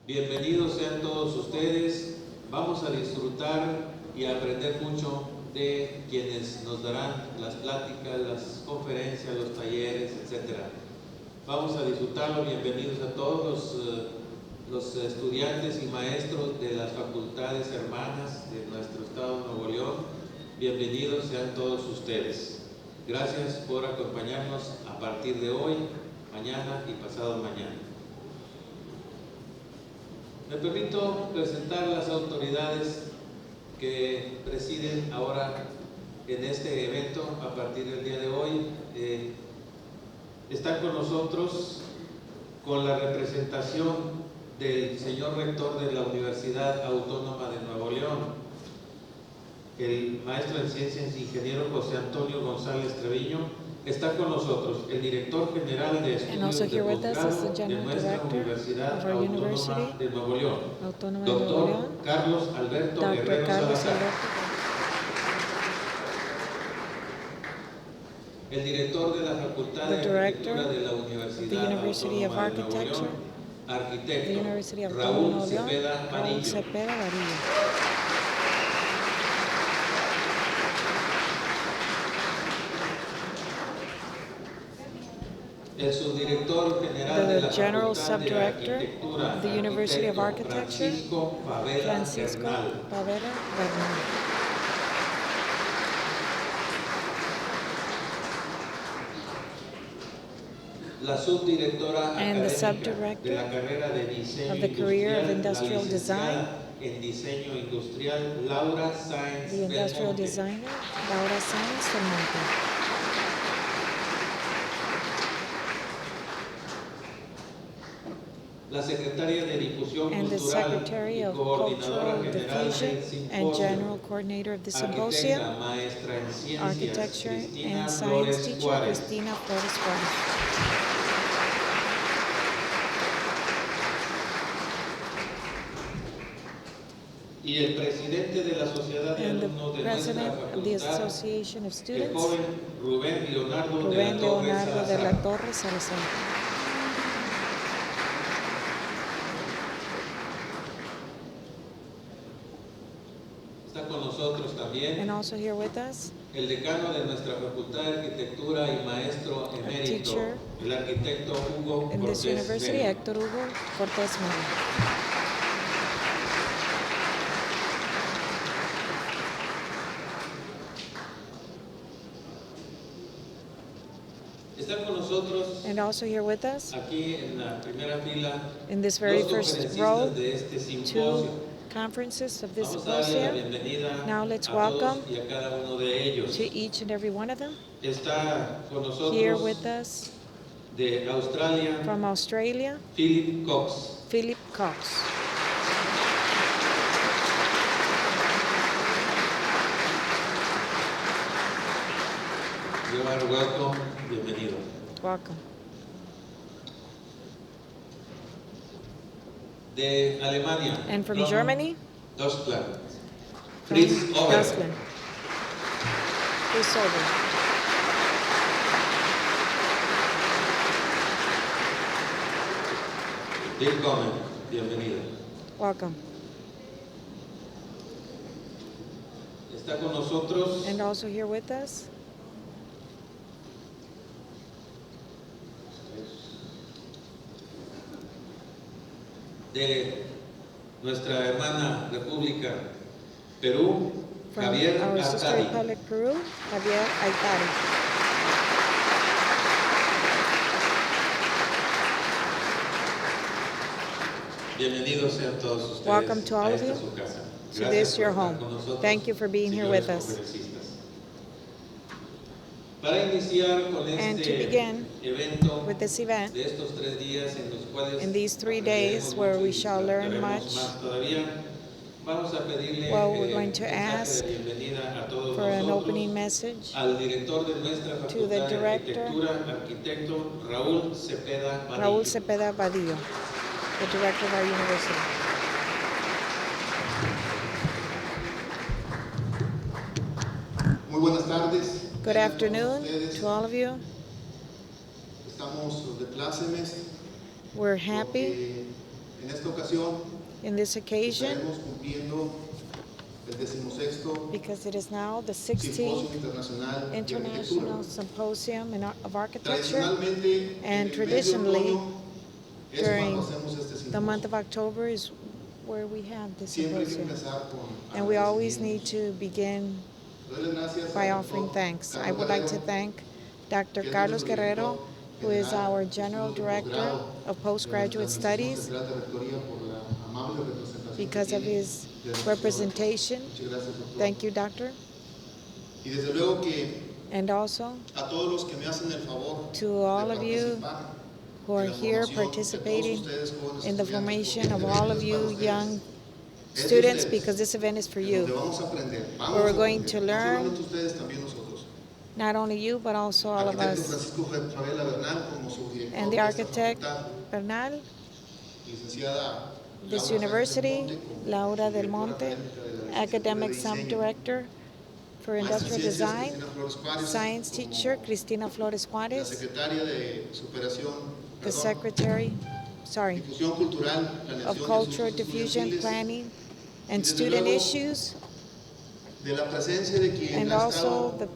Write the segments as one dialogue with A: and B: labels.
A: Bienvenidos sean todos ustedes. Vamos a disfrutar y a aprender mucho de quienes nos darán las pláticas, las conferencias, los talleres, etc. Vamos a disfrutarlo. Bienvenidos a todos los estudiantes y maestros de las facultades hermanas de nuestro estado de Nuevo León. Bienvenidos sean todos ustedes. Gracias por acompañarnos a partir de hoy, mañana y pasado mañana. Me permito presentar las autoridades que presiden ahora en este evento a partir del día de hoy. Están con nosotros con la representación del señor rector de la Universidad Autónoma de Nuevo León, el maestro en ciencias ingeniero José Antonio González Treviño. Está con nosotros el director general de estudios de posgrado de nuestra Universidad Autónoma de Nuevo León, doctor Carlos Alberto Guerrero Salazar. El director de la Facultad de Arquitectura de la Universidad Autónoma de Nuevo León, arquitecto Raúl Cepeda Varillo. El subdirector general de la Facultad de Arquitectura
B: the University of Architecture,
A: Francisco
B: Pavera Bernal.
A: La subdirectora
B: And the
A: académica de la carrera de diseño
B: of the career of industrial
A: la
B: design,
A: en diseño industrial, Laura Sáenz
B: the industrial
A: Belmonte.
B: designer, Laura Sáenz Belmonte.
A: La secretaria de Difusión
B: And the
A: Cultural
B: Secretary
A: y
B: of
A: coordinadora
B: Cultural
A: general
B: Diffusion
A: del
B: and
A: Simposio,
B: General Coordinator of the Simposio,
A: arquitecta, maestra en ciencias,
B: Architecture
A: Cristina
B: and Science
A: Flores
B: teacher,
A: Juárez.
B: Cristina Flores Juárez.
A: Y el presidente de la Sociedad de
B: And the
A: Alumnos de
B: President
A: nuestra
B: of the
A: facultad,
B: Association of
A: el
B: Students,
A: joven Rubén Leonardo
B: Rubén
A: de la Torre
B: Leonardo de la
A: Salazar.
B: Torre Salazar.
A: Está con nosotros también
B: And also here with us,
A: el decano de nuestra Facultad de Arquitectura y maestro emérito,
B: teacher
A: el arquitecto Hugo
B: in this
A: Cortés
B: university,
A: Vélez.
B: Héctor Hugo Cortés Melo.
A: Está con nosotros
B: And also here with us,
A: aquí en la primera fila
B: in this very
A: dos
B: first
A: conferencistas
B: row,
A: de este
B: two
A: simposio.
B: conferences of this
A: Vamos a darle la
B: symposium.
A: bienvenida
B: Now let's
A: a todos
B: welcome
A: y a cada uno de ellos.
B: to each and every one of them.
A: Está con
B: Here
A: nosotros
B: with us
A: de Australia,
B: from Australia,
A: Philip Cox.
B: Philip Cox.
A: You are welcome, bienvenido.
B: Welcome.
A: De Alemania.
B: And from Germany,
A: Deutschland.
B: from
A: Fritz Ober.
B: Deutschland, Fritz Ober.
A: Willkommen, bienvenido.
B: Welcome.
A: Está con nosotros
B: And also here with us,
A: de nuestra hermana República Perú,
B: from
A: Javier
B: our sister
A: Artadi.
B: Republic Peru, Javier Aitari.
A: Bienvenidos sean todos ustedes
B: Welcome to all
A: a
B: of
A: esta
B: you
A: su casa.
B: to
A: Gracias
B: this
A: por
B: your
A: estar
B: home.
A: con nosotros,
B: Thank you for being here
A: señores
B: with us.
A: conferencistas. Para iniciar con
B: And to
A: este
B: begin
A: evento
B: with this event,
A: de estos 3 días en los cuales
B: in these 3 days
A: aprenderemos
B: where
A: mucho
B: we
A: y
B: shall learn
A: disfrutaremos
B: much,
A: más todavía, vamos a pedirle
B: well, we're going
A: un
B: to
A: mensaje
B: ask
A: de bienvenida a todos
B: for an
A: nosotros,
B: opening message
A: al director de nuestra
B: to the
A: Facultad de
B: director,
A: Arquitectura, arquitecto Raúl Cepeda
B: Raúl
A: Vadillo.
B: Cepeda Vadillo, the director of our university.
C: Muy buenas tardes.
B: Good afternoon to all of you.
C: Estamos de plácemes
B: We're happy
C: porque en esta ocasión ocasión
B: In this occasion,
C: estaremos cumpliendo el 16º
B: because it is now the
C: Simposio
B: 16th
C: Internacional de
B: International
C: Arquitectura.
B: Symposium of Architecture,
C: Tradicionalmente,
B: and
C: en el mes de
B: traditionally,
C: otoño es
B: during
C: cuando hacemos este
B: the month of
C: simposio.
B: October is where we have the
C: Siempre hay que
B: symposium.
C: empezar con
B: And we always need
C: agradecimientos.
B: to begin
C: Doy las gracias
B: by
C: al
B: offering
C: doctor
B: thanks. I
C: Carlos
B: would like to
C: Guerrero,
B: thank Dr.
C: que es
B: Carlos
C: nuestro
B: Guerrero,
C: director
B: who is
C: general
B: our
C: de
B: General
C: estudios de
B: Director
C: posgrado
B: of
C: de
B: Postgraduate
C: nuestra
B: Studies,
C: Administración Central de Rectoría, por la amable representación que
B: because of
C: tiene
B: his
C: de nuestro
B: representation.
C: doctor. Muchas gracias, doctor.
B: Thank you, Doctor.
C: Y desde luego que
B: And also
C: a todos los que me hacen el favor
B: to all
C: de
B: of you
C: participar
B: who are
C: en la
B: here
C: formación de todos
B: participating
C: ustedes, jóvenes
B: in the
C: estudiantes,
B: formation
C: porque
B: of
C: este
B: all
C: evento
B: of
C: es para
B: you
C: ustedes.
B: young
C: Es de
B: students,
C: ustedes,
B: because this event is for
C: en donde
B: you.
C: vamos a aprender.
B: Where
C: Vamos
B: we're
C: a
B: going
C: aprender.
B: to
C: No
B: learn,
C: solamente ustedes, también nosotros.
B: not only you, but also all of
C: Arquitecto
B: us.
C: Francisco Favela Bernal como subdirector
B: And the
C: de esta
B: architect
C: facultad,
B: Bernal,
C: licenciada
B: this
C: Laura
B: university,
C: como
B: Laura del
C: subdirectora
B: Monte,
C: académica de la
B: academic
C: licenciatura de diseño,
B: subdirector for
C: maestra en
B: industrial
C: ciencias
B: design,
C: Cristina Flores Juárez,
B: science
C: como
B: teacher Cristina Flores
C: la
B: Juárez,
C: secretaria de
B: the secretary,
C: difusión cultural,
B: of
C: planeación y
B: culture,
C: asuntos
B: diffusion,
C: estudiantiles,
B: planning,
C: y
B: and
C: desde
B: student
C: luego
B: issues,
C: de la presencia de quien
B: and
C: ha
B: also
C: estado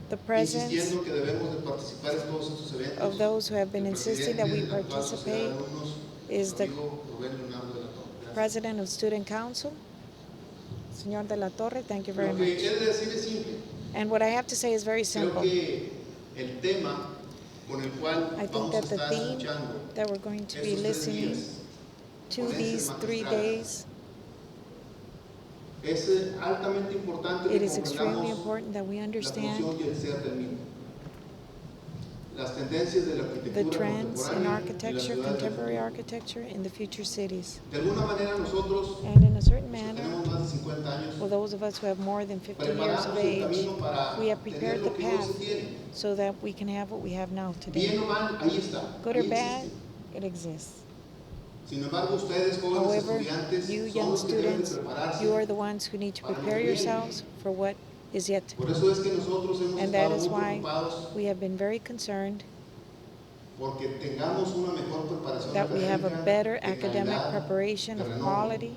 B: the presence
C: insistiendo que debemos de participar en todos estos eventos,
B: of those who have been
C: el
B: insisting
C: presidente
B: that we
C: de la actual sociedad
B: participate
C: de alumnos,
B: is the
C: amigo Rubén Leonardo de la Torre. Gracias.
B: President of Student Council, Señor de la Torre. Thank you very
C: Lo que
B: much.
C: he de decir es simple.
B: And what I have to say is very
C: Creo
B: simple.
C: que el tema con el cual
B: I think
C: vamos
B: that
C: a
B: the
C: estar
B: theme
C: escuchando
B: that we're going to be
C: estos 3
B: listening
C: días
B: to
C: con
B: these
C: ese
B: 3
C: magistral
B: days,
C: es altamente importante
B: it
C: que
B: is extremely
C: comprendamos
B: important that we
C: la
B: understand
C: función y el ser del mismo. Las tendencias de la
B: the
C: arquitectura
B: trends in
C: contemporánea y las
B: architecture,
C: ciudades del
B: contemporary
C: futuro.
B: architecture in the future cities.
C: De alguna manera nosotros,
B: And in a certain
C: los que
B: manner,
C: tenemos más de 50 años,
B: for those of us who have more than 50 years
C: preparamos
B: of
C: el
B: age,
C: camino para
B: we have
C: tener
B: prepared the
C: lo que hoy
B: path
C: se tiene.
B: so that we can have what we have now today.
C: Bien o mal, ahí está.
B: Good
C: Ahí
B: or bad,
C: existe.
B: it exists.
C: Sin embargo, ustedes, jóvenes
B: However,
C: estudiantes,
B: you
C: son
B: young
C: los que deben de
B: students,
C: prepararse.
B: you are the ones who need to
C: para lo
B: prepare
C: que viene.
B: yourselves for what is yet to
C: Por
B: come.
C: eso es que nosotros hemos
B: And that
C: estado
B: is
C: muy
B: why
C: preocupados
B: we have been very concerned
C: porque tengamos una mejor preparación
B: that we have a
C: académica
B: better
C: de
B: academic
C: calidad,
B: preparation
C: de
B: of
C: renombre.
B: quality.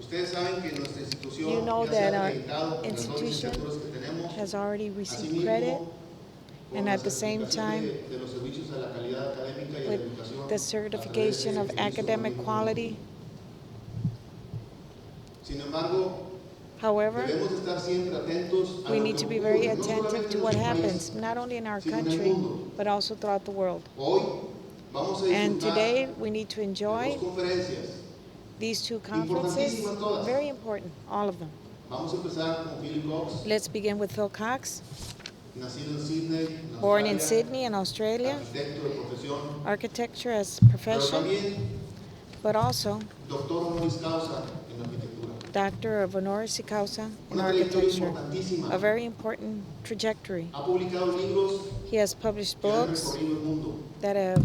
C: Ustedes saben que nuestra institución
B: You know
C: ya se ha
B: that our
C: acreditado con las dos
B: institution
C: licenciaturas que tenemos.
B: has already received
C: Asimismo,
B: credit,
C: con
B: and
C: la
B: at the same
C: certificación
B: time,
C: de los servicios a la calidad académica y a la
B: with
C: educación
B: the
C: a través
B: certification
C: de
B: of
C: servicios
B: academic
C: organismos
B: quality.
C: Sin embargo,
B: However,
C: debemos estar siempre atentos a
B: we
C: lo
B: need
C: que
B: to be very
C: ocurre, no
B: attentive
C: solamente
B: to
C: en
B: what
C: nuestro
B: happens,
C: país,
B: not only in our
C: sino en el
B: country,
C: mundo.
B: but also throughout the world.
C: Hoy vamos a
B: And
C: disfrutar
B: today, we need to
C: de
B: enjoy
C: dos conferencias.
B: these 2 conferences,
C: Importantísimas todas.
B: very important, all of them.
C: Vamos a empezar con Philip Cox,
B: Let's begin with Phil Cox,
C: nacido en Sydney, en
B: born in
C: Australia,
B: Sydney in Australia,
C: arquitecto de profesión,
B: architecture as
C: pero
B: profession,
C: también
B: but also
C: doctor honoris causa en arquitectura.
B: Doctor of Honoris Causa in
C: Una trayectoria
B: architecture,
C: importantísima.
B: a very important trajectory.
C: Ha publicado libros
B: He has published
C: que han
B: books
C: recorrido el mundo.
B: that have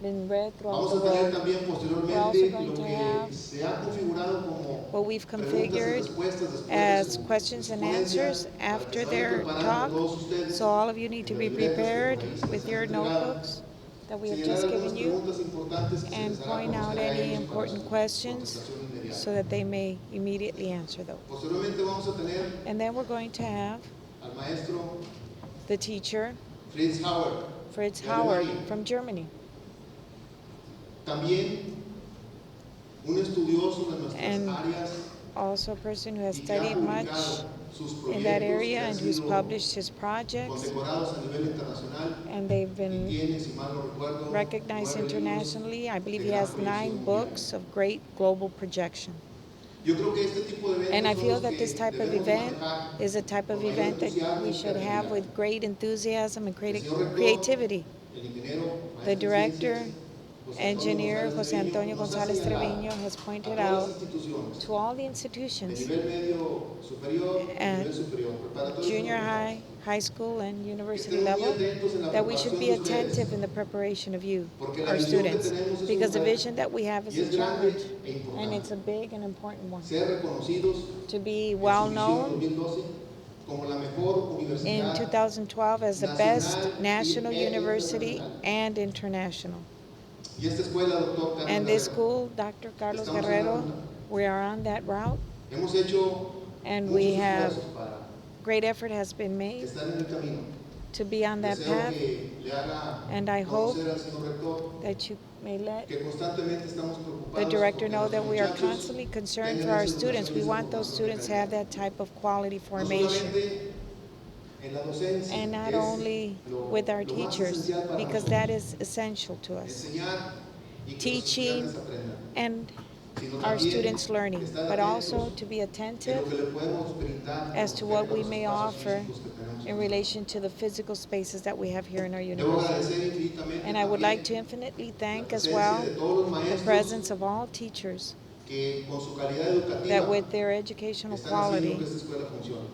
B: been read throughout
C: Vamos
B: the
C: a tener
B: world.
C: también
B: We're also
C: posteriormente
B: going
C: lo
B: to
C: que
B: have
C: se ha configurado como
B: what we've
C: preguntas y
B: configured
C: respuestas después de
B: as
C: su
B: questions and
C: ponencia,
B: answers
C: para que
B: after
C: se vayan
B: their
C: preparando
B: talk.
C: todos ustedes
B: So all of you need to
C: en
B: be
C: las libretas que
B: prepared
C: por ahí se les
B: with
C: han
B: your
C: entregado,
B: notebooks that we have
C: señalar
B: just
C: algunas
B: given you,
C: preguntas importantes que se
B: and
C: les hará
B: point out
C: conocer a
B: any
C: ellos para
B: important
C: su
B: questions
C: contestación inmediata.
B: so that they may immediately answer those.
C: Posteriormente vamos a tener
B: And then we're going to have
C: al maestro
B: the teacher,
C: Fritz Hauer,
B: Fritz
C: de
B: Howard
C: Alemania.
B: from Germany,
C: También un estudioso de nuestras
B: And
C: áreas
B: also a person who has
C: y que ha
B: studied much
C: publicado sus
B: in that
C: proyectos
B: area
C: que han
B: and who's
C: sido
B: published his projects,
C: condecorados a nivel internacional
B: and they've
C: y
B: been
C: tiene, si mal no recuerdo,
B: recognized
C: 9 libros
B: internationally. I believe
C: de
B: he
C: gran
B: has
C: proyección
B: 9
C: mundial.
B: books of great global projection.
C: Yo creo que este tipo de eventos
B: And I
C: son
B: feel
C: los
B: that
C: que
B: this type of
C: debemos
B: event
C: manejar
B: is a type of
C: con mayor
B: event that
C: entusiasmo
B: we
C: y
B: should have
C: creatividad.
B: with great enthusiasm and
C: El señor rector,
B: creativity.
C: el ingeniero,
B: The
C: maestro en
B: director,
C: ciencias, José
B: engineer
C: Antonio
B: Jose Antonio
C: nos ha
B: González
C: señalado
B: Treviño has
C: a
B: pointed
C: todas
B: out
C: las instituciones
B: to all the
C: de
B: institutions,
C: nivel medio superior y
B: At
C: nivel superior, preparatorio y
B: junior high,
C: universitario,
B: high school, and
C: que
B: university
C: estemos muy
B: level,
C: atentos en la
B: that we should
C: preparación
B: be
C: de ustedes,
B: attentive in the preparation of you,
C: porque la
B: our
C: visión que
B: students,
C: tenemos es
B: because the
C: un reto
B: vision that we have is
C: y
B: a
C: es grande
B: challenge,
C: e
B: and it's
C: importante.
B: a big and important one.
C: Ser reconocidos
B: To be
C: en
B: well
C: su visión
B: known
C: 2012 como la mejor
B: in
C: universidad
B: 2012 as the best
C: nacional
B: national
C: e
B: university
C: internacional.
B: and international.
C: Y esta escuela, doctor Carlos
B: And this
C: Guerrero,
B: school, Dr. Carlos
C: estamos en la
B: Guerrero,
C: ruta.
B: we are on that route,
C: Hemos hecho
B: and
C: muchos
B: we have
C: esfuerzos para
B: great effort has been made
C: estar en el camino.
B: to be on that
C: Deseo
B: path,
C: que le haga
B: and I hope
C: conocer al señor rector
B: that you may let
C: que constantemente estamos preocupados
B: the director
C: porque
B: know that
C: nuestros
B: we are
C: muchachos
B: constantly concerned
C: tengan
B: for our
C: esa
B: students.
C: educación y
B: We
C: esa
B: want those
C: formación de
B: students to have
C: calidad.
B: that type of quality
C: No
B: formation.
C: solamente en la docencia,
B: And not
C: que es
B: only
C: lo
B: with our
C: más
B: teachers,
C: esencial para
B: because
C: nosotros.
B: that is essential to us.
C: Enseñar y que los
B: Teaching
C: estudiantes aprendan.
B: and
C: Sino
B: our
C: también
B: students learning,
C: estar
B: but also
C: atentos
B: to be
C: en lo
B: attentive
C: que le podemos brindar
B: as
C: con
B: to what
C: respecto a
B: we
C: los
B: may
C: espacios
B: offer
C: físicos que tenemos.
B: in relation to the physical spaces that we have here in our
C: Debo
B: university.
C: agradecer infinitamente
B: And I would
C: también
B: like to infinitely
C: la
B: thank as
C: presencia
B: well
C: de todos los
B: the
C: maestros
B: presence of all teachers
C: que con su calidad educativa
B: that with their educational
C: están haciendo que
B: quality
C: esta escuela funcione.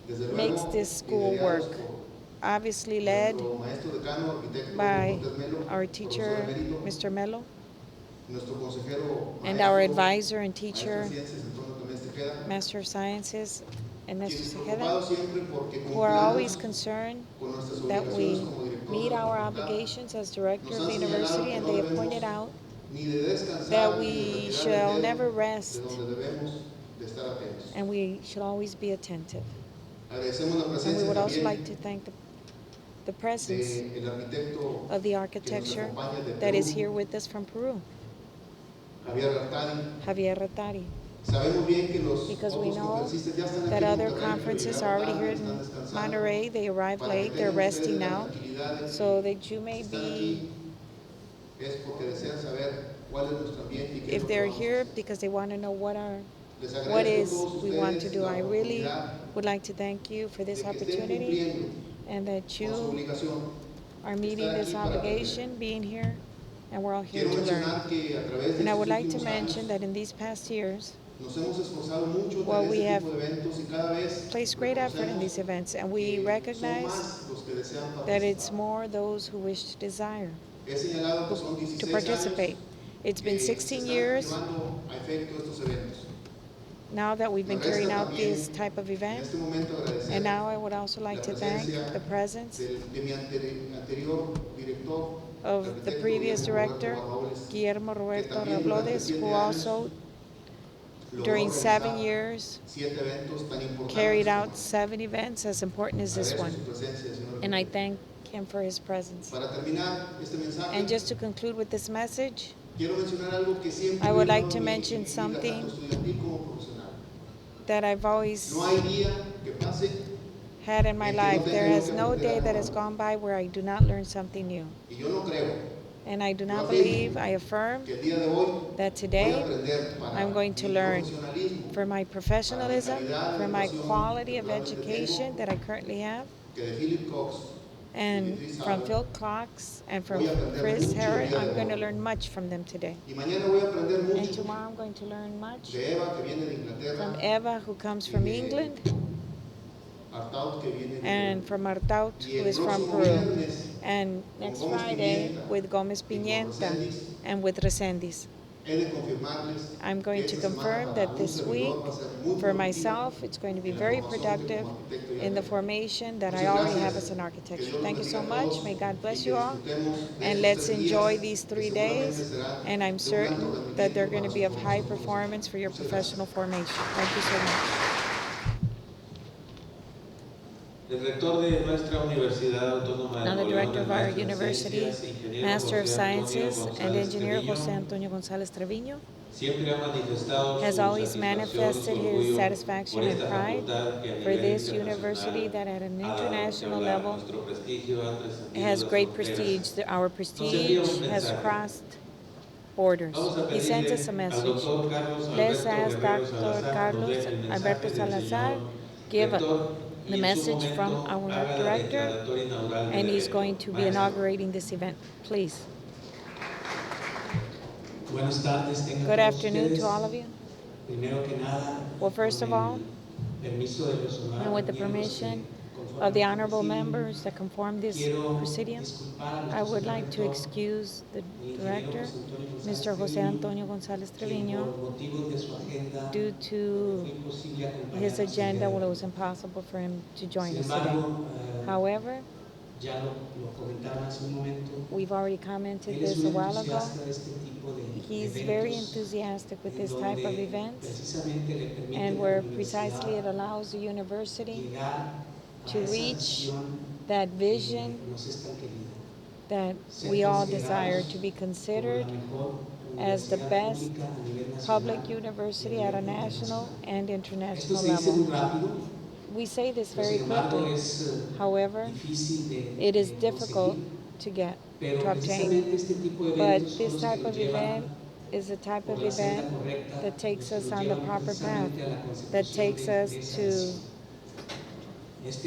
C: Desde
B: makes
C: luego,
B: this school
C: liderados
B: work,
C: por
B: obviously led
C: nuestro maestro decano, arquitecto
B: by
C: Cortés Melo,
B: our
C: profesor
B: teacher,
C: emérito,
B: Mr. Mello,
C: nuestro consejero
B: and our
C: maestro,
B: advisor and
C: maestro
B: teacher,
C: en ciencias, Antonio Tomés Tejeda,
B: Master of Sciences, and Mr.
C: quienes
B: Sejeda,
C: preocupados siempre porque
B: who are always
C: cumplamos
B: concerned
C: con nuestras
B: that we
C: obligaciones como director
B: meet
C: de la
B: our
C: facultad,
B: obligations as director
C: nos
B: of the
C: han señalado
B: university,
C: que
B: and
C: no
B: they have
C: debemos
B: pointed out
C: ni de descansar
B: that
C: ni de
B: we
C: retirar
B: shall
C: el
B: never
C: dedo
B: rest
C: de donde debemos de estar atentos.
B: and we should always be attentive.
C: Agradecemos la
B: And we
C: presencia
B: would also
C: también
B: like to thank the presence
C: del arquitecto
B: of the
C: que nos
B: architecture
C: acompaña de
B: that is
C: Perú,
B: here with us from Peru,
C: Javier Artadi.
B: Javier Rattari,
C: Sabemos bien que los
B: because we
C: otros
B: know
C: conferencistas ya están aquí
B: that
C: en
B: other
C: Monterrey, pero
B: conferences
C: llegaron
B: are already
C: tarde,
B: here
C: están
B: in
C: descansando,
B: Monterey. They arrived
C: para que
B: late, they're
C: tengan
B: resting
C: ustedes la
B: now,
C: tranquilidad de
B: so
C: que
B: that you may
C: están
B: be,
C: aquí es porque desean saber cuál es nuestro ambiente y qué es
B: if
C: lo que
B: they're
C: vamos a
B: here,
C: hacer.
B: because they want to know what
C: Les
B: what
C: agradezco a
B: is
C: todos
B: we want to
C: ustedes
B: do.
C: la
B: I really
C: oportunidad
B: would like to thank you for this
C: de que estén
B: opportunity
C: cumpliendo
B: and that
C: con su
B: you
C: obligación
B: are
C: de
B: meeting
C: estar
B: this
C: aquí para aprender.
B: obligation, being here, and we're all here
C: Quiero
B: to learn.
C: mencionar que a través de
B: And I
C: estos
B: would like to
C: últimos
B: mention
C: años
B: that in these past years,
C: nos hemos esforzado mucho en
B: well,
C: tener
B: we
C: este
B: have
C: tipo de eventos y cada vez
B: placed great effort in these
C: reconocemos
B: events, and we
C: que son
B: recognize
C: más los que desean
B: that it's
C: participar.
B: more those who wish to desire
C: He señalado que son
B: to
C: 16
B: participate.
C: años
B: It's been
C: que se
B: 16
C: están
B: years
C: llevando a efecto estos eventos.
B: now that we've
C: Me
B: been
C: resta
B: carrying out
C: también
B: this type of
C: en
B: event,
C: este momento agradecer
B: and now I would also
C: la
B: like to thank
C: presencia
B: the presence
C: de mi anterior director,
B: of
C: el
B: the
C: arquitecto
B: previous
C: Guillermo
B: director,
C: Roberto Barraoles,
B: Guillermo
C: que
B: Roberto
C: también durante
B: Rablodes,
C: 7
B: who
C: años
B: also
C: logró
B: during 7
C: realizar
B: years
C: 7 eventos tan importantes
B: carried
C: como
B: out 7 events as important as this
C: agradezco
B: one,
C: su presencia, señor
B: and I
C: arquitecto.
B: thank him for his presence.
C: Para terminar este mensaje,
B: And just to conclude with this message,
C: quiero mencionar algo que siempre
B: I
C: he
B: would like
C: llevado
B: to
C: en
B: mention
C: mi vida,
B: something
C: tanto estudiantil como profesional.
B: that I've always
C: No hay día que pase
B: had in my
C: en que no
B: life.
C: tenga
B: There
C: yo
B: has
C: que
B: no
C: aprender
B: day
C: algo
B: that has
C: nuevo.
B: gone by where I do not learn something new.
C: Y yo no creo
B: And I do not
C: Yo afirmo
B: believe, I affirm
C: que el día de hoy
B: that
C: voy a
B: today
C: aprender para
B: I'm going to
C: mi
B: learn
C: profesionalismo,
B: for my professionalism,
C: para mi calidad de
B: for my
C: educación
B: quality
C: que
B: of
C: actualmente
B: education
C: tengo,
B: that I currently have,
C: que de Philip Cox y de
B: and
C: Chris
B: from
C: Howard,
B: Phil Cox and from
C: voy a aprender
B: Chris
C: mucho el
B: Herod.
C: día
B: I'm
C: de
B: going to
C: hoy.
B: learn much from them today.
C: Y mañana voy a aprender
B: And
C: mucho
B: tomorrow I'm going to learn much
C: de Eva, que viene de Inglaterra,
B: from Eva, who comes
C: y
B: from
C: de
B: England,
C: Artaud, que viene de
B: and
C: Perú.
B: from Artaud,
C: Y
B: who
C: el
B: is from
C: próximo
B: Peru.
C: viernes,
B: And
C: con
B: next
C: Gómez
B: Friday
C: Pimienta
B: with Gomez
C: y con
B: Pimienta
C: Reséndiz,
B: and with Resendiz.
C: he de confirmarles
B: I'm going
C: que
B: to
C: esta semana
B: confirm
C: para
B: that
C: un
B: this
C: servidor
B: week,
C: va a ser muy
B: for
C: productiva
B: myself, it's going to be
C: en la
B: very
C: formación que
B: productive
C: como arquitecto ya
B: in the
C: tengo.
B: formation that I
C: Muchas
B: already have
C: gracias.
B: as an
C: Que
B: architecture.
C: Dios
B: Thank you
C: los
B: so
C: bendiga a
B: much.
C: todos
B: May God
C: y
B: bless
C: que
B: you all.
C: disfrutemos de
B: And
C: estos
B: let's
C: 3
B: enjoy
C: días
B: these
C: que
B: 3
C: seguramente
B: days.
C: serán
B: And I'm
C: de un
B: certain
C: alto
B: that they're
C: rendimiento
B: going to
C: para
B: be
C: su
B: of high
C: formación
B: performance for your
C: profesional. Muchas
B: professional
C: gracias.
B: formation. Thank you so much.
A: El rector de nuestra Universidad Autónoma de
B: Now the
A: Nuevo León,
B: director
A: el
B: of our
A: maestro en
B: university,
A: ciencias, ingeniero
B: Master of
A: José Antonio
B: Sciences and
A: González
B: Engineer
A: Treviño,
B: José Antonio González Treviño,
A: siempre ha manifestado
B: has
A: su
B: always
A: satisfacción y su
B: manifested his
A: orgullo
B: satisfaction
A: por
B: and
A: esta
B: pride
A: facultad que a
B: for
A: nivel
B: this university
A: internacional
B: that at an
A: ha dado que
B: international
A: hablar.
B: level
A: Nuestro prestigio ha trascendido
B: has
A: las
B: great
A: fronteras.
B: prestige. Our
A: Nos envía un
B: prestige has
A: mensaje.
B: crossed borders.
A: Vamos a
B: He sends
A: pedirle
B: us a
A: al
B: message.
A: doctor Carlos
B: Let's
A: Alberto
B: ask
A: Guerrero
B: Dr.
A: Salazar nos dé
B: Carlos
A: el mensaje
B: Alberto
A: del
B: Salazar
A: señor
B: give
A: rector y
B: the
A: en su
B: message from
A: momento
B: our
A: haga la
B: director,
A: declaratoria inaugural del
B: and he's
A: evento.
B: going to be
A: Maestro.
B: inaugurating this event. Please.
D: Buenas tardes, tengan
B: Good
D: todos
B: afternoon
D: ustedes.
B: to all of you.
D: Primero que nada,
B: Well, first
D: con
B: of all,
D: el permiso de los
B: and with the
D: honorables miembros
B: permission
D: que conforman
B: of the
D: el
B: honorable
D: presidium,
B: members that conform this
D: quiero
B: presidium,
D: disculpar a
B: I would
D: nuestro
B: like to
D: rector,
B: excuse the
D: el
B: director,
D: ingeniero
B: Mr. José Antonio González
D: quien
B: Treviño,
D: por motivos de su agenda
B: due
D: no
B: to
D: fue posible
B: his
D: acompañarnos el
B: agenda.
D: día de
B: Well, it
D: hoy.
B: was impossible for him to join
D: Sin
B: us today.
D: embargo,
B: However,
D: ya lo comentaron hace un momento.
B: We've already commented
D: Él es
B: this
D: un
B: a while ago.
D: entusiasta de este tipo de
B: He's
D: eventos,
B: very enthusiastic with this type of
D: donde
B: events,
D: precisamente le permite
B: and
D: a la
B: where
D: universidad
B: precisely it allows the university
D: llegar a
B: to
D: esa
B: reach
D: visión
B: that
D: que
B: vision
D: nos es tan querida.
B: that
D: Ser
B: we all desire
D: considerados
B: to be
D: como
B: considered
D: la mejor
B: as the
D: universidad
B: best
D: pública a nivel nacional
B: public
D: y a
B: university
D: nivel
B: at a national
D: internacional.
B: and
D: Esto
B: international
D: se dice muy
B: level.
D: rápido,
B: We say this
D: pero
B: very
D: sin embargo
B: quickly.
D: es
B: However,
D: difícil
B: it is
D: de
B: difficult
D: conseguir,
B: to get,
D: pero
B: to obtain.
D: precisamente este tipo de
B: But
D: eventos son
B: this
D: los que
B: type
D: nos
B: of
D: llevan
B: event is a type
D: por
B: of
D: la senda
B: event
D: correcta,
B: that takes
D: los que
B: us
D: nos
B: on the
D: llevan
B: proper path,
D: precisamente a la
B: that
D: consecución
B: takes us
D: de esa
B: to
D: visión. Esta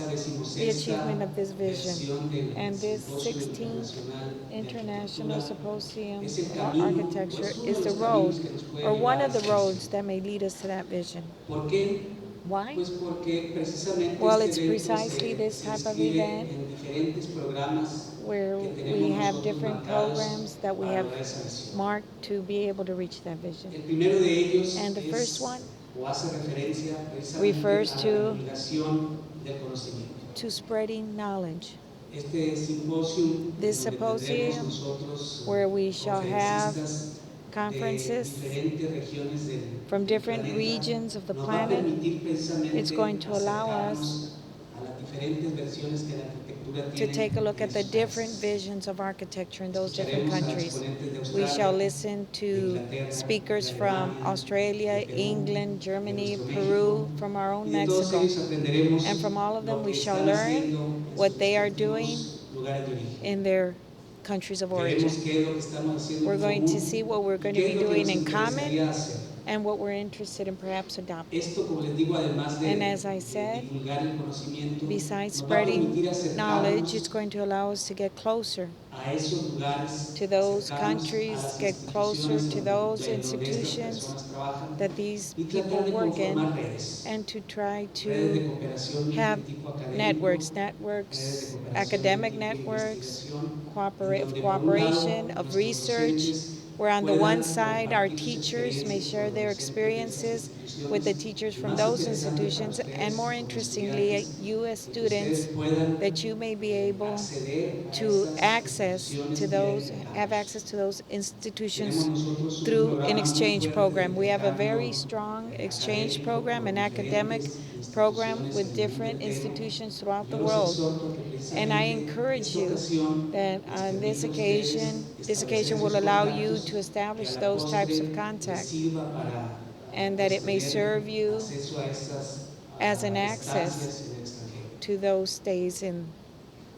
B: the
D: decimosexta
B: achievement of this vision.
D: versión del
B: And this
D: Simposio
B: 16th
D: de
B: International
D: Arquitectura
B: Symposium
D: es el
B: of
D: camino,
B: Architecture
D: es uno
B: is
D: de
B: the
D: los
B: road,
D: caminos que nos puede
B: or one
D: llevar
B: of the
D: hacia
B: roads
D: eso.
B: that may lead us to that vision.
D: ¿Por qué?
B: Why?
D: Pues porque precisamente
B: Well,
D: este
B: it's
D: evento
B: precisely this
D: se
B: type of
D: inscribe
B: event
D: en diferentes programas
B: where
D: que
B: we
D: tenemos
B: have
D: nosotros
B: different
D: marcados
B: programs that we
D: para
B: have
D: lograr esa visión.
B: marked to be able to reach that vision.
D: El primero de ellos
B: And the
D: es,
B: first one
D: o hace referencia precisamente
B: refers
D: a la
B: to-
D: divulgación del conocimiento.
B: To spreading knowledge.
D: Este simposio,
B: This
D: donde tendremos
B: symposium,
D: nosotros
B: where we shall have
D: conferencistas
B: conferences
D: de diferentes regiones
B: from
D: del
B: different
D: planeta,
B: regions of the
D: nos va a
B: planet,
D: permitir precisamente
B: it's going to allow us
D: acercarnos a las diferentes versiones que la arquitectura
B: to
D: tiene
B: take a look
D: en
B: at the
D: sus
B: different
D: países.
B: visions of architecture in those different
D: Escucharemos a
B: countries.
D: exponentes de
B: We
D: Australia,
B: shall listen
D: de
B: to
D: Inglaterra,
B: speakers
D: de
B: from
D: Alemania,
B: Australia,
D: de Perú,
B: England,
D: de
B: Germany,
D: nuestro
B: Peru,
D: México,
B: from our own
D: y de todos
B: Mexico.
D: ellos aprenderemos
B: And from all of them
D: lo
B: we
D: que
B: shall
D: están
B: learn
D: haciendo en
B: what
D: sus
B: they are
D: respectivos
B: doing
D: lugares de origen.
B: in their countries of origin.
D: Veremos qué es lo que estamos haciendo
B: We're
D: en
B: going to
D: común
B: see what we're
D: y
B: going to
D: qué
B: be
D: es lo que
B: doing
D: nos
B: in
D: interesaría
B: common
D: hacer.
B: and what we're interested in perhaps adopting.
D: Esto, como les digo, además de
B: And as I said,
D: divulgar el conocimiento,
B: besides
D: nos va a permitir
B: spreading knowledge, it's
D: acercarnos
B: going to allow us to get closer
D: a esos lugares,
B: to those
D: acercarnos a
B: countries,
D: las
B: get closer
D: instituciones
B: to those
D: donde estas
B: institutions
D: personas trabajan
B: that these
D: y
B: people
D: tratar de
B: work in,
D: conformar redes,
B: and to try
D: redes de
B: to
D: cooperación
B: have
D: de tipo académico,
B: networks,
D: redes de cooperación
B: academic
D: de tipo
B: networks,
D: investigación,
B: cooperation
D: por un lado,
B: of
D: nuestros
B: research,
D: docentes
B: where on the
D: puedan
B: one side our
D: compartir sus
B: teachers may
D: experiencias
B: share
D: con
B: their
D: los docentes de esas
B: experiences with the
D: instituciones,
B: teachers
D: y
B: from
D: más
B: those
D: interesante para
B: institutions,
D: ustedes
B: and more
D: como
B: interestingly,
D: estudiantes,
B: you as
D: que ustedes
B: students,
D: puedan
B: that you may be able
D: acceder a
B: to
D: esas
B: access
D: instituciones
B: to
D: vía
B: those,
D: intercambios.
B: have access to those
D: Tenemos
B: institutions
D: nosotros un
B: through
D: programa
B: an
D: muy
B: exchange
D: fuerte de
B: program. We have a
D: intercambio
B: very strong exchange
D: académico
B: program,
D: con
B: an academic
D: diferentes
B: program
D: instituciones
B: with
D: en el mundo
B: different
D: entero.
B: institutions throughout the
D: Yo los
B: world.
D: exhorto a que
B: And I
D: precisamente
B: encourage
D: esta
B: you
D: ocasión
B: that
D: les
B: on
D: permita
B: this
D: a ustedes
B: occasion
D: establecer
B: will
D: esos
B: allow you
D: contactos
B: to
D: que
B: establish
D: a la
B: those types
D: postre
B: of
D: les
B: contact,
D: sirva para
B: and that it may
D: tener
B: serve you
D: acceso a estas
B: as an
D: estancias
B: access
D: en el extranjero.
B: to those stays in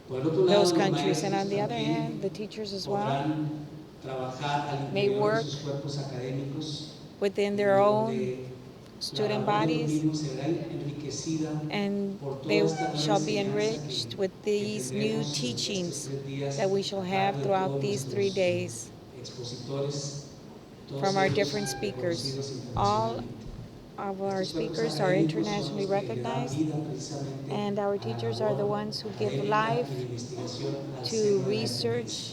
D: Por el otro lado,
B: those
D: los
B: countries. And
D: maestros
B: on the other
D: también
B: hand, the teachers as well
D: podrán trabajar al
B: may
D: interior
B: work
D: de sus cuerpos académicos
B: within their own
D: donde
B: student
D: la labor de los
B: bodies,
D: mismos será enriquecida
B: and
D: por toda
B: they
D: esta nueva
B: shall be
D: enseñanza
B: enriched with these new
D: tendremos estos
B: teachings
D: 3 días
B: that we shall
D: a
B: have
D: cargo de
B: throughout
D: todos
B: these 3
D: nuestros
B: days
D: expositores, todos
B: from our
D: ellos
B: different speakers.
D: reconocidos
B: All
D: internacionalmente.
B: of our
D: Estos cuerpos
B: speakers are
D: académicos son
B: internationally
D: los que le dan
B: recognized,
D: vida precisamente
B: and our
D: a la
B: teachers are the
D: labor
B: ones who give
D: académica
B: life
D: y de investigación al
B: to
D: seno de la
B: research.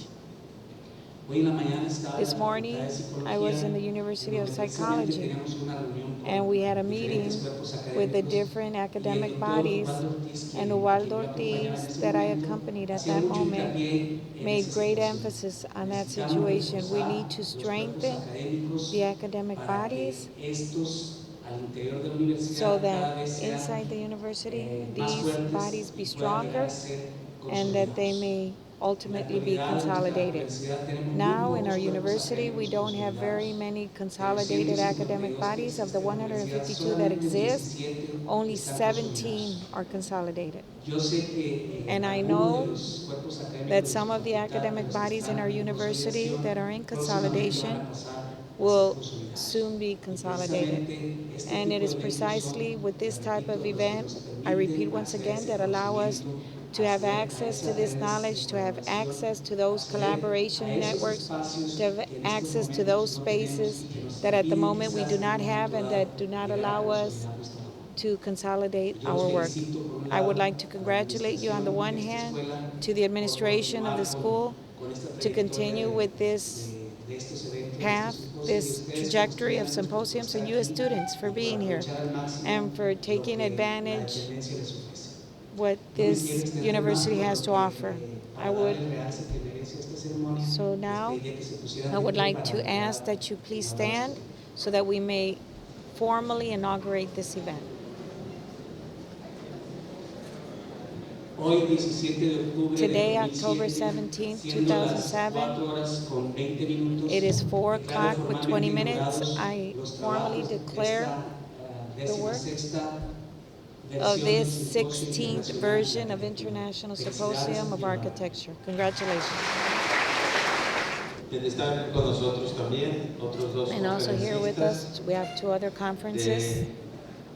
D: Hoy en la mañana estaba en
B: This
D: la
B: morning,
D: Facultad de Psicología,
B: I was in the University of
D: en donde precisamente
B: Psychology,
D: teníamos una reunión con
B: and we had a meeting
D: diferentes cuerpos
B: with the
D: académicos,
B: different
D: y el
B: academic
D: doctor
B: bodies,
D: Ubaldo Ortiz,
B: and
D: quien
B: Ubaldo
D: me acompañaba en
B: Ortiz,
D: ese
B: that I
D: momento,
B: accompanied at
D: hacía
B: that
D: mucho
B: moment,
D: hincapié en
B: made
D: esa
B: great
D: situación.
B: emphasis on that
D: Necesitamos
B: situation. We
D: reforzar
B: need to
D: los cuerpos
B: strengthen
D: académicos
B: the academic
D: para
B: bodies
D: que estos al interior de la universidad
B: so
D: cada
B: that
D: vez sean
B: inside the university,
D: más
B: these
D: fuertes
B: bodies
D: y
B: be
D: puedan llegar
B: stronger
D: a ser
B: and that they
D: consolidados.
B: may ultimately
D: En
B: be
D: la actualidad, en nuestra
B: consolidated.
D: universidad tenemos muy
B: Now, in
D: pocos
B: our
D: cuerpos
B: university, we
D: académicos
B: don't have very
D: consolidados.
B: many
D: De los
B: consolidated
D: 152
B: academic
D: que
B: bodies. Of the
D: existen en la universidad,
B: 152 that
D: solamente
B: exist,
D: 17
B: only
D: están
B: 17
D: consolidados.
B: are consolidated.
D: Yo sé que
B: And I
D: algunos
B: know
D: de los cuerpos académicos
B: that
D: de
B: some
D: nuestra
B: of the
D: facultad,
B: academic
D: los que
B: bodies in
D: están
B: our
D: en
B: university
D: consolidación,
B: that are in
D: próximamente van
B: consolidation
D: a pasar a ser
B: will
D: consolidados.
B: soon be
D: Y
B: consolidated.
D: precisamente este
B: And
D: tipo
B: it
D: de
B: is
D: eventos
B: precisely
D: son,
B: with this type
D: repito,
B: of
D: los que
B: event,
D: nos
B: I repeat
D: permiten
B: once
D: acceder a
B: again,
D: ese
B: that allow us
D: conocimiento,
B: to have
D: acceder a
B: access to
D: esas
B: this
D: redes
B: knowledge,
D: de
B: to have
D: colaboración,
B: access to those
D: acceder a
B: collaboration
D: esos
B: networks,
D: espacios
B: to have
D: que en estos
B: access to
D: momentos
B: those
D: no tenemos
B: spaces
D: y que nos
B: that at the
D: impiden
B: moment we
D: quizás
B: do
D: en un
B: not have
D: momento
B: and
D: dado
B: that do not
D: llegar a
B: allow us
D: consolidar nuestra labor.
B: to consolidate
D: Yo los
B: our work.
D: felicito por un
B: I would
D: lado
B: like to
D: a la
B: congratulate you on the
D: administración
B: one
D: de esta
B: hand,
D: escuela
B: to the
D: por
B: administration of the
D: continuar
B: school,
D: con esta
B: to
D: trayectoria
B: continue with this
D: de estos eventos, de
B: path,
D: estos simposios, y
B: this
D: ustedes como
B: trajectory of
D: estudiantes
B: symposiums,
D: por
B: and
D: estar
B: you as
D: aquí
B: students for
D: y por
B: being here
D: aprovechar al máximo
B: and for
D: lo
B: taking
D: que la
B: advantage
D: dependencia les ofrece.
B: what this university has to offer. I would. So now I would like to ask that you please stand so that we may formally inaugurate this event. Today, October 17, 2007, it is 4 o'clock with 20 minutes. I formally declare the work of this 16th version of International Symposium of Architecture. Congratulations.
A: Están con nosotros también otros dos
B: And also here with us, we have 2 other conferences.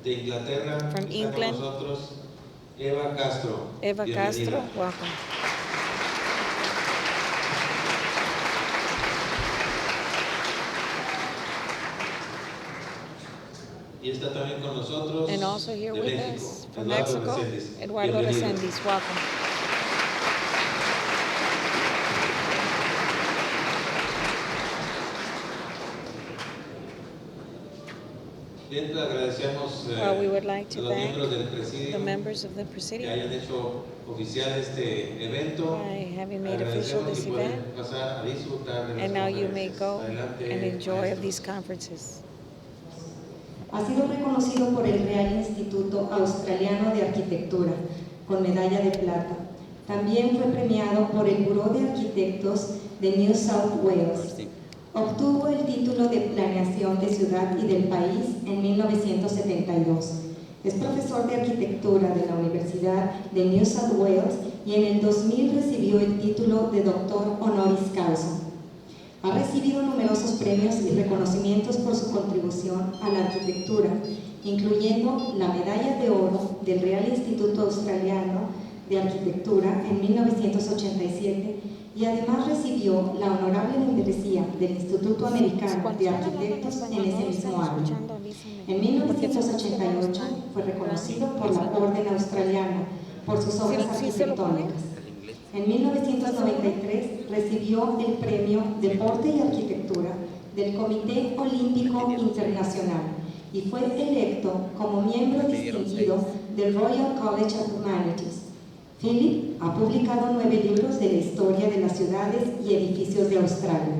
A: de Inglaterra.
B: From
A: Está
B: England.
A: con nosotros Eva Castro.
B: Eva
A: Bienvenida.
B: Castro, welcome.
A: Y está también con nosotros
B: And also here
A: de
B: with
A: México,
B: us from
A: Eduardo
B: Mexico,
A: Reséndiz.
B: Eduardo
A: Bienvenido.
B: Reséndiz, welcome.
A: Bien, le agradecemos
B: Well, we would like
A: a
B: to
A: los
B: thank
A: miembros del presidio
B: the members of the
A: que
B: Presidium
A: hayan hecho oficial este evento.
B: by having made official
A: Agradecemos
B: this
A: y pueden
B: event.
A: pasar a disfrutar de las
B: And now you may
A: conferencias.
B: go
A: Adelante,
B: and enjoy of
A: maestros.
B: these conferences.
E: Ha sido reconocido por el Real Instituto Australiano de Arquitectura con medalla de plata. También fue premiado por el Buró de Arquitectos de New South Wales. Obtuvo el título de Planeación de Ciudad y del País en 1972. Es profesor de arquitectura de la Universidad de New South Wales y en el 2000 recibió el título de doctor honoris causa. Ha recibido numerosos premios y reconocimientos por su contribución a la arquitectura, incluyendo la Medalla de Oro del Real Instituto Australiano de Arquitectura en 1987 y además recibió la honorable membresía del Instituto Americano de Arquitectos en ese mismo año. En 1988 fue reconocido por la Orden Australiana por sus obras arquitectónicas. En 1993 recibió el premio Deporte y Arquitectura del Comité Olímpico Internacional y fue electo como miembro distinguido del Royal College of Humanities. Philip ha publicado 9 libros de la historia de las ciudades y edificios de Australia.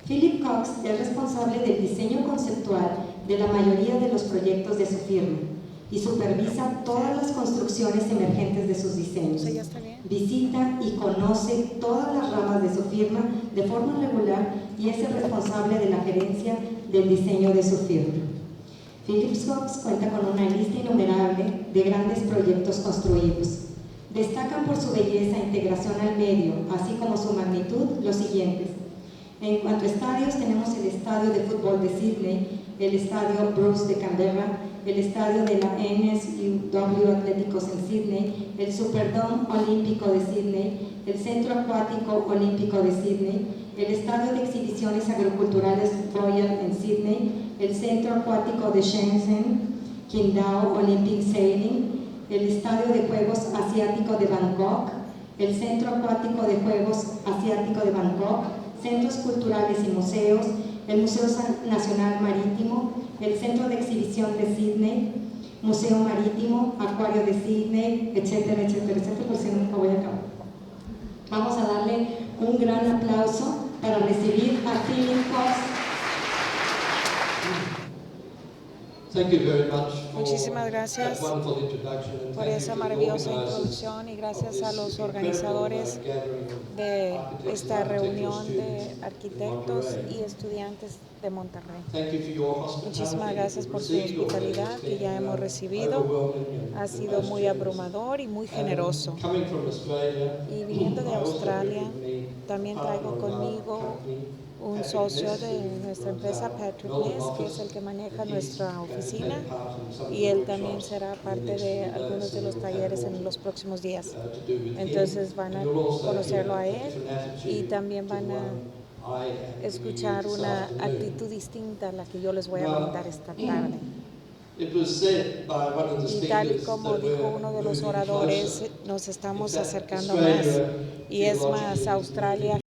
E: Philip Cox es responsable del diseño conceptual de la mayoría de los proyectos de su firma y supervisa todas las construcciones emergentes de sus diseños.
B: Eso ya está bien.
E: Visita y conoce todas las ramas de su firma de forma regular y es el responsable de la gerencia del diseño de su firma. Philip Cox cuenta con una lista innumerable de grandes proyectos construidos. Destacan por su belleza e integración al medio, así como su magnitud, los siguientes. En cuanto a estadios, tenemos el Estadio de Fútbol de Sydney, el Estadio Bruce de Canberra, el Estadio de la NSW Atléticos en Sydney, el Superdome Olímpico de Sydney, el Centro Acuático Olímpico de Sydney, el Estadio de Exhibiciones Agroculturales Royal en Sydney, el Centro Acuático de Shenzhen, Qingdao Olympic Sailing, el Estadio de Juegos Asiático de Bangkok, el Centro Acuático de Juegos Asiático de Bangkok, centros culturales y museos, el Museo Nacional Marítimo, el Centro de Exhibición de Sydney, Museo Marítimo, Acuario de Sydney, etcétera, etcétera, etcétera, por si nunca voy a acabar. Vamos a darle un gran aplauso para recibir a Philip Cox.
C: Thank you very much for
B: Muchísimas gracias
C: that wonderful introduction, and
B: por
C: thank you
B: esa
C: to the
B: maravillosa
C: organisers
B: introducción y gracias
C: of
B: a
C: this
B: los
C: incredible,
B: organizadores
C: gathering of
B: de
C: architects
B: esta
C: and architectural
B: reunión de
C: students
B: arquitectos
C: in Monterrey.
B: y estudiantes de Monterrey.
C: Thank you for your hospitality.
B: Muchísimas gracias por su
C: We've received
B: hospitalidad
C: already.
B: que
C: It's
B: ya
C: been,
B: hemos recibido.
C: overwhelming and
B: Ha sido
C: most
B: muy
C: generous.
B: abrumador y muy
C: And
B: generoso.
C: coming from Australia,
B: Y viniendo de
C: I also
B: Australia,
C: bring with me
B: también
C: a
B: traigo
C: partner of our
B: conmigo
C: company,
B: un
C: Patrick
B: socio
C: Ness,
B: de
C: who
B: nuestra
C: runs
B: empresa,
C: our
B: Patrick
C: Melbourne
B: Ness, que es
C: office,
B: el que maneja
C: and
B: nuestra
C: he's going to
B: oficina,
C: take part in some of
B: y
C: the
B: él también
C: workshops
B: será
C: in the
B: parte
C: next
B: de
C: few days,
B: algunos
C: so
B: de los
C: you'll have
B: talleres
C: more
B: en los próximos días.
C: to do with him.
B: Entonces van a
C: And you'll also
B: conocerlo a
C: hear
B: él
C: different attitude
B: y también
C: to
B: van
C: the
B: a
C: one I am giving you
B: escuchar
C: this
B: una
C: afternoon.
B: actitud distinta a la que yo les voy a
C: Now,
B: brindar esta tarde.
C: It was said by one of the
B: Y tal y
C: speakers
B: como
C: that
B: dijo
C: we're
B: uno de los
C: moving
B: oradores,
C: closer.
B: nos estamos
C: In fact,
B: acercando
C: Australia
B: más. Y es más,
C: theologically is
B: Australia
C: moving